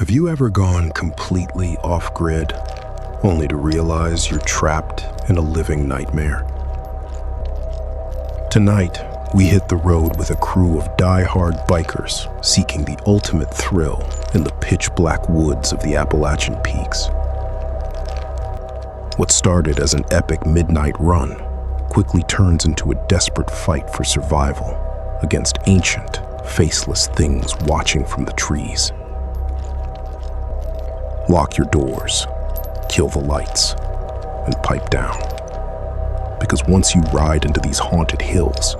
Have you ever gone completely off-grid, only to realize you're trapped in a living nightmare? Tonight, we hit the road with a crew of die-hard bikers seeking the ultimate thrill in the pitch-black woods of the Appalachian Peaks. What started as an epic midnight run quickly turns into a desperate fight for survival against ancient, faceless things watching from the trees. Lock your doors, kill the lights, and pipe down. Because once you ride into these haunted hills,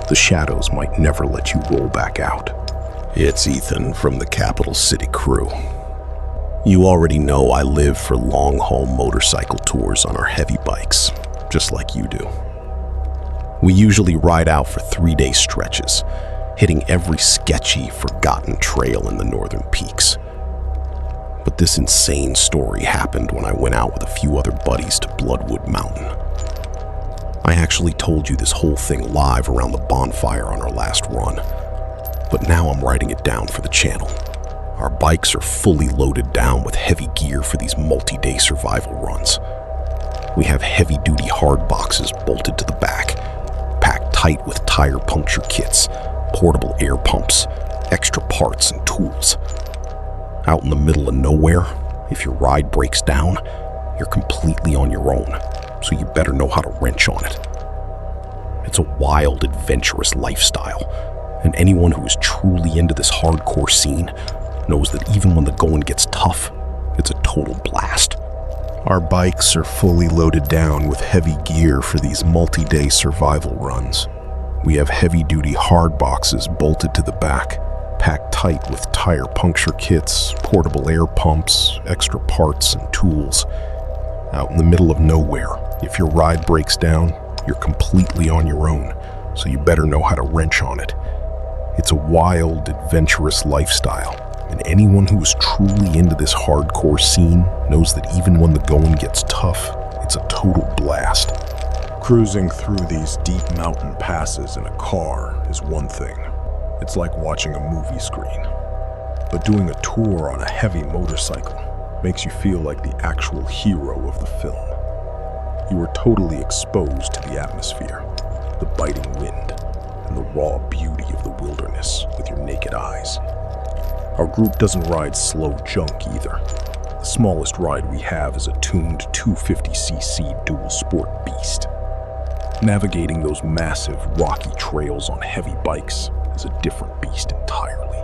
the shadows might never let you roll back out. It's Ethan from the Capital City crew. You already know I live for long-haul motorcycle tours on our heavy bikes, just like you do. We usually ride out for 3-day stretches, hitting every sketchy, forgotten trail in the northern peaks. But this insane story happened when I went out with a few other buddies to Bloodwood Mountain. I actually told you this whole thing live around the bonfire on our last run, but now I'm writing it down for the channel. Our bikes are fully loaded down with heavy gear for these multi-day survival runs. We have heavy-duty hard boxes bolted to the back, packed tight with tire puncture kits, portable air pumps, extra parts and tools. Out in the middle of nowhere, if your ride breaks down, you're completely on your own, so you better know how to wrench on it. It's a wild, adventurous lifestyle, and anyone who is truly into this hardcore scene knows that even when the going gets tough, it's a total blast. Our bikes are fully loaded down with heavy gear for these multi-day survival runs. We have heavy-duty hard boxes bolted to the back, packed tight with tire puncture kits, portable air pumps, extra parts and tools. Out in the middle of nowhere, if your ride breaks down, you're completely on your own, so you better know how to wrench on it. It's a wild, adventurous lifestyle, and anyone who is truly into this hardcore scene knows that even when the going gets tough, it's a total blast. Cruising through these deep mountain passes in a car is one thing. It's like watching a movie screen. But doing a tour on a heavy motorcycle makes you feel like the actual hero of the film. You are totally exposed to the atmosphere, the biting wind, and the raw beauty of the wilderness with your naked eyes. Our group doesn't ride slow junk either. The smallest ride we have is a tuned 250cc dual sport beast. Navigating those massive, rocky trails on heavy bikes is a different beast entirely.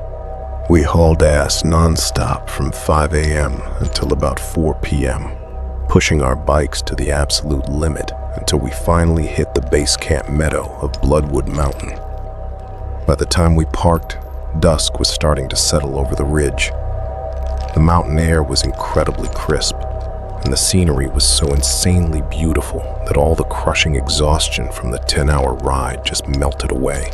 We hauled ass non-stop from 5 a.m. until about 4 p.m., pushing our bikes to the absolute limit until we finally hit the base camp meadow of Bloodwood Mountain. By the time we parked, dusk was starting to settle over the ridge. The mountain air was incredibly crisp, and the scenery was so insanely beautiful that all the crushing exhaustion from the 10-hour ride just melted away.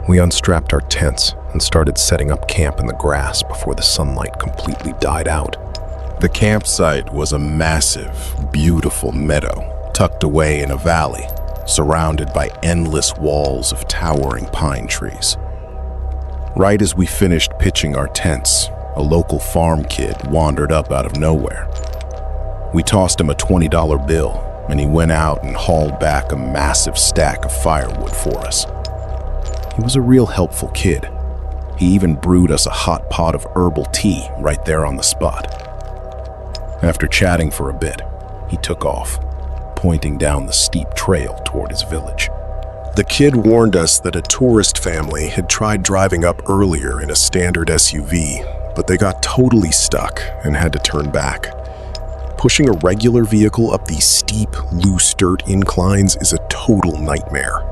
We unstrapped our tents and started setting up camp in the grass before the sunlight completely died out. The campsite was a massive, beautiful meadow tucked away in a valley, surrounded by endless walls of towering pine trees. Right as we finished pitching our tents, a local farm kid wandered up out of nowhere. We tossed him a $20 bill, and he went out and hauled back a massive stack of firewood for us. He was a real helpful kid. He even brewed us a hot pot of herbal tea right there on the spot. After chatting for a bit, he took off, pointing down the steep trail toward his village. The kid warned us that a tourist family had tried driving up earlier in a standard SUV, but they got totally stuck and had to turn back. Pushing a regular vehicle up these steep, loose dirt inclines is a total nightmare.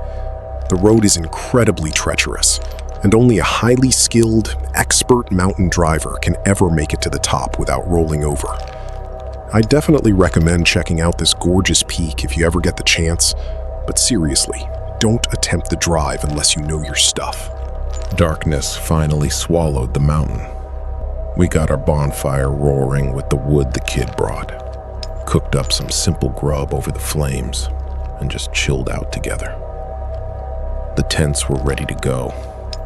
The road is incredibly treacherous, and only a highly skilled, expert mountain driver can ever make it to the top without rolling over. I definitely recommend checking out this gorgeous peak if you ever get the chance, but seriously, don't attempt the drive unless you know your stuff. Darkness finally swallowed the mountain. We got our bonfire roaring with the wood the kid brought, cooked up some simple grub over the flames, and just chilled out together. The tents were ready to go,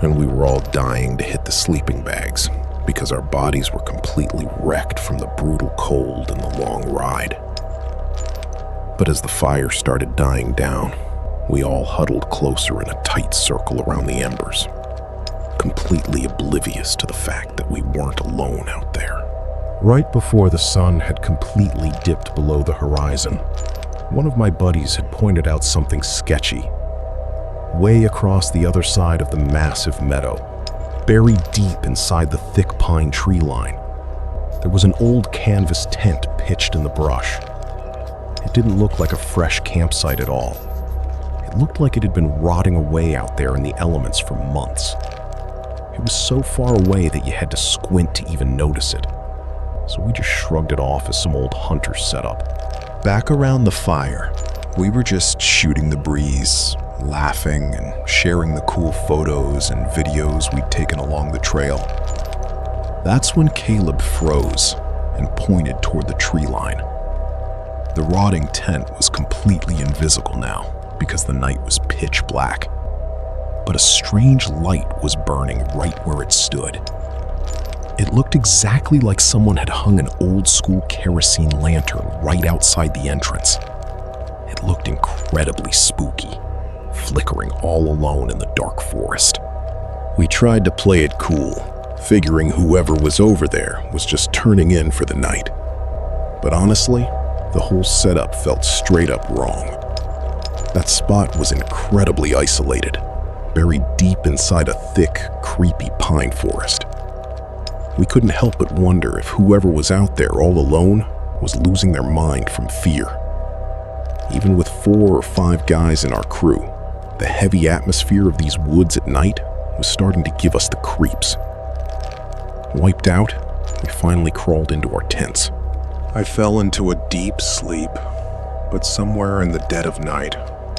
and we were all dying to hit the sleeping bags, because our bodies were completely wrecked from the brutal cold and the long ride. But as the fire started dying down, we all huddled closer in a tight circle around the embers, completely oblivious to the fact that we weren't alone out there. Right before the sun had completely dipped below the horizon, one of my buddies had pointed out something sketchy. Way across the other side of the massive meadow, buried deep inside the thick pine tree line, there was an old canvas tent pitched in the brush. It didn't look like a fresh campsite at all. It looked like it had been rotting away out there in the elements for months. It was so far away that you had to squint to even notice it. So we just shrugged it off as some old hunter setup. Back around the fire, we were just shooting the breeze, laughing and sharing the cool photos and videos we'd taken along the trail. That's when Caleb froze and pointed toward the tree line. The rotting tent was completely invisible now because the night was pitch black, but a strange light was burning right where it stood. It looked exactly like someone had hung an old-school kerosene lantern right outside the entrance. It looked incredibly spooky, flickering all alone in the dark forest. We tried to play it cool, figuring whoever was over there was just turning in for the night. But honestly, the whole setup felt straight up wrong. That spot was incredibly isolated, buried deep inside a thick, creepy pine forest. We couldn't help but wonder if whoever was out there all alone was losing their mind from fear. Even with 4 or 5 guys in our crew, the heavy atmosphere of these woods at night was starting to give us the creeps. Wiped out, we finally crawled into our tents. I fell into a deep sleep, but somewhere in the dead of night,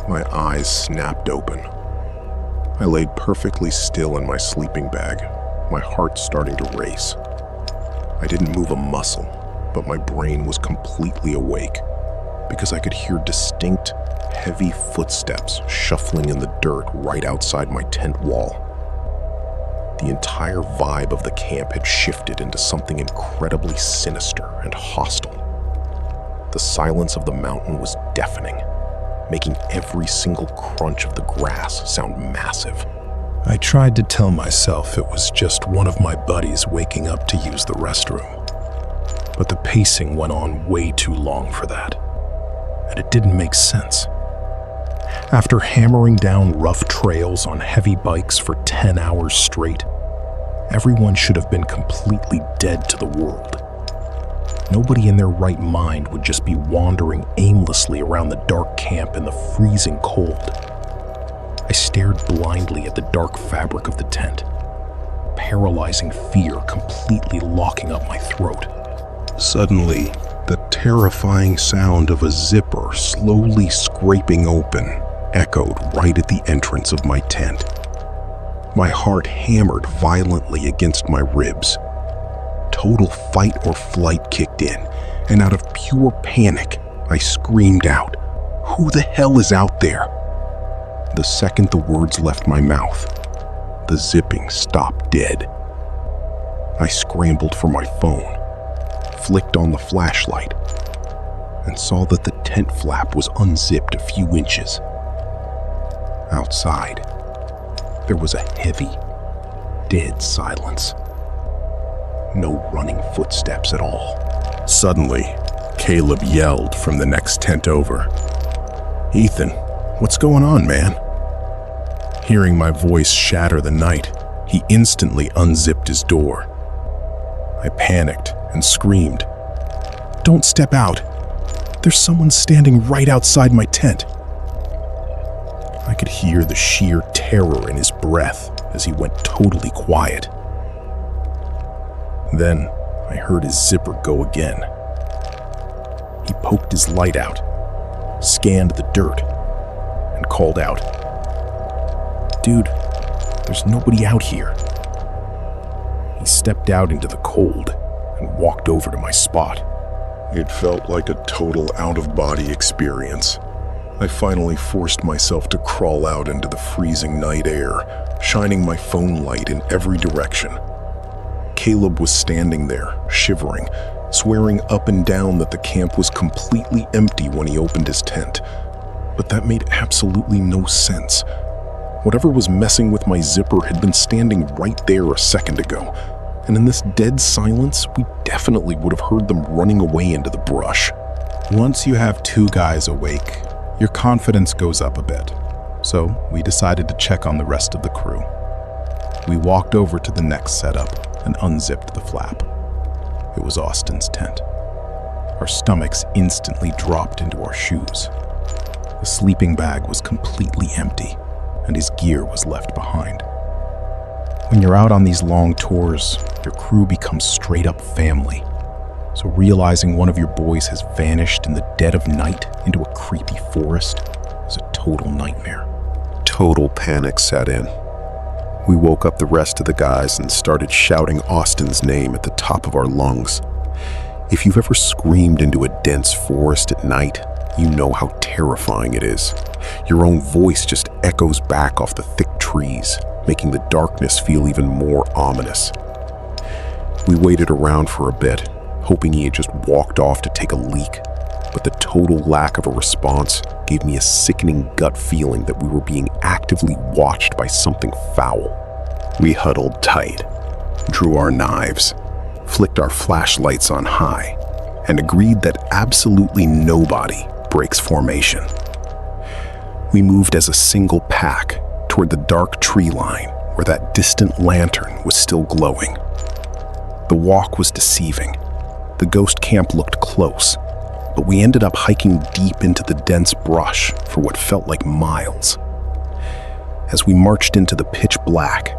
my eyes snapped open. I laid perfectly still in my sleeping bag, my heart starting to race. I didn't move a muscle, but my brain was completely awake because I could hear distinct, heavy footsteps shuffling in the dirt right outside my tent wall. The entire vibe of the camp had shifted into something incredibly sinister and hostile. The silence of the mountain was deafening, making every single crunch of the grass sound massive. I tried to tell myself it was just one of my buddies waking up to use the restroom, but the pacing went on way too long for that, and it didn't make sense. After hammering down rough trails on heavy bikes for 10 hours straight, everyone should have been completely dead to the world. Nobody in their right mind would just be wandering aimlessly around the dark camp in the freezing cold. I stared blindly at the dark fabric of the tent, paralyzing fear completely locking up my throat. Suddenly, the terrifying sound of a zipper slowly scraping open echoed right at the entrance of my tent. My heart hammered violently against my ribs. Total fight or flight kicked in, and out of pure panic, I screamed out, "Who the hell is out there?" The second the words left my mouth, the zipping stopped dead. I scrambled for my phone, flicked on the flashlight, and saw that the tent flap was unzipped a few inches. Outside, there was a heavy, dead silence. No running footsteps at all. Suddenly, Caleb yelled from the next tent over, "Ethan, what's going on, man?" Hearing my voice shatter the night, he instantly unzipped his door. I panicked and screamed, "Don't step out! There's someone standing right outside my tent." I could hear the sheer terror in his breath as he went totally quiet. Then I heard his zipper go again. He poked his light out, scanned the dirt, and called out, "Dude, there's nobody out here." He stepped out into the cold and walked over to my spot. It felt like a total out-of-body experience. I finally forced myself to crawl out into the freezing night air, shining my phone light in every direction. Caleb was standing there, shivering, swearing up and down that the camp was completely empty when he opened his tent. But that made absolutely no sense. Whatever was messing with my zipper had been standing right there a second ago, and in this dead silence, we definitely would have heard them running away into the brush. Once you have two guys awake, your confidence goes up a bit, so we decided to check on the rest of the crew. We walked over to the next setup and unzipped the flap. It was Austin's tent. Our stomachs instantly dropped into our shoes. The sleeping bag was completely empty, and his gear was left behind. When you're out on these long tours, your crew becomes straight up family. So realizing one of your boys has vanished in the dead of night into a creepy forest is a total nightmare. Total panic set in. We woke up the rest of the guys and started shouting Austin's name at the top of our lungs. If you've ever screamed into a dense forest at night, you know how terrifying it is. Your own voice just echoes back off the thick trees, making the darkness feel even more ominous. We waited around for a bit, hoping he had just walked off to take a leak, but the total lack of a response gave me a sickening gut feeling that we were being actively watched by something foul. We huddled tight, drew our knives, flicked our flashlights on high, and agreed that absolutely nobody breaks formation. We moved as a single pack toward the dark tree line where that distant lantern was still glowing. The walk was deceiving. The ghost camp looked close, but we ended up hiking deep into the dense brush for what felt like miles. As we marched into the pitch black,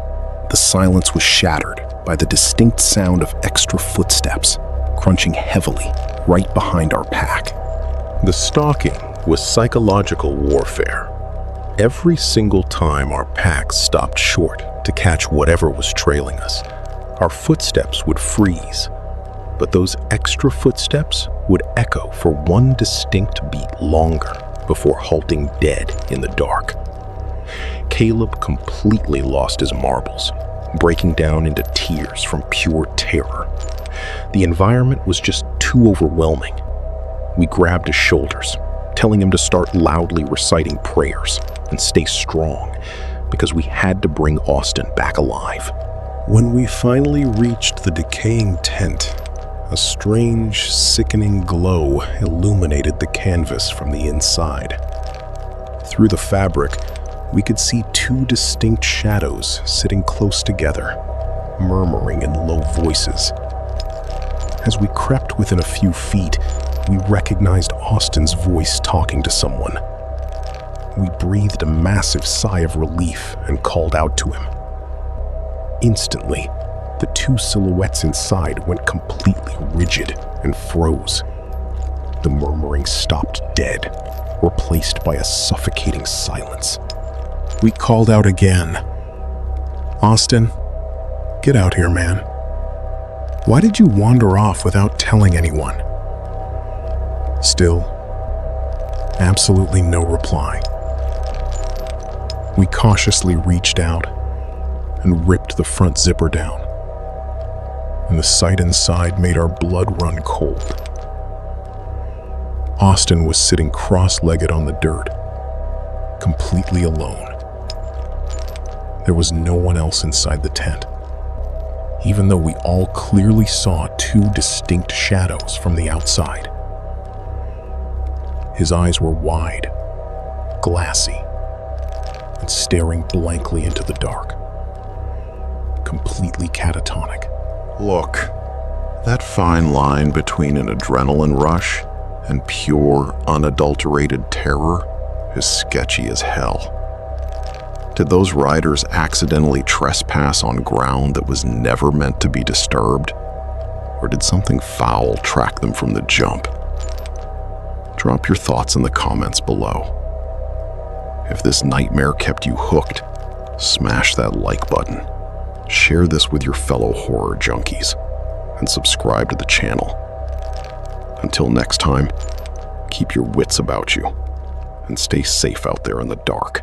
the silence was shattered by the distinct sound of extra footsteps crunching heavily right behind our pack. The stalking was psychological warfare. Every single time our pack stopped short to catch whatever was trailing us, our footsteps would freeze. But those extra footsteps would echo for one distinct beat longer before halting dead in the dark. Caleb completely lost his marbles, breaking down into tears from pure terror. The environment was just too overwhelming. We grabbed his shoulders, telling him to start loudly reciting prayers and stay strong, because we had to bring Austin back alive. When we finally reached the decaying tent, a strange, sickening glow illuminated the canvas from the inside. Through the fabric, we could see two distinct shadows sitting close together, murmuring in low voices. As we crept within a few feet, we recognized Austin's voice talking to someone. We breathed a massive sigh of relief and called out to him. Instantly, the two silhouettes inside went completely rigid and froze. The murmuring stopped dead, replaced by a suffocating silence. We called out again. "Austin, get out here, man. Why did you wander off without telling anyone?" Still, absolutely no reply. We cautiously reached out and ripped the front zipper down, and the sight inside made our blood run cold. Austin was sitting cross-legged on the dirt, completely alone. There was no one else inside the tent, even though we all clearly saw two distinct shadows from the outside. His eyes were wide, glassy, and staring blankly into the dark, completely catatonic. Look, that fine line between an adrenaline rush and pure, unadulterated terror is sketchy as hell. Did those riders accidentally trespass on ground that was never meant to be disturbed? Or did something foul track them from the jump? Drop your thoughts in the comments below. If this nightmare kept you hooked, smash that like button, share this with your fellow horror junkies, and subscribe to the channel. Until next time, keep your wits about you and stay safe out there in the dark.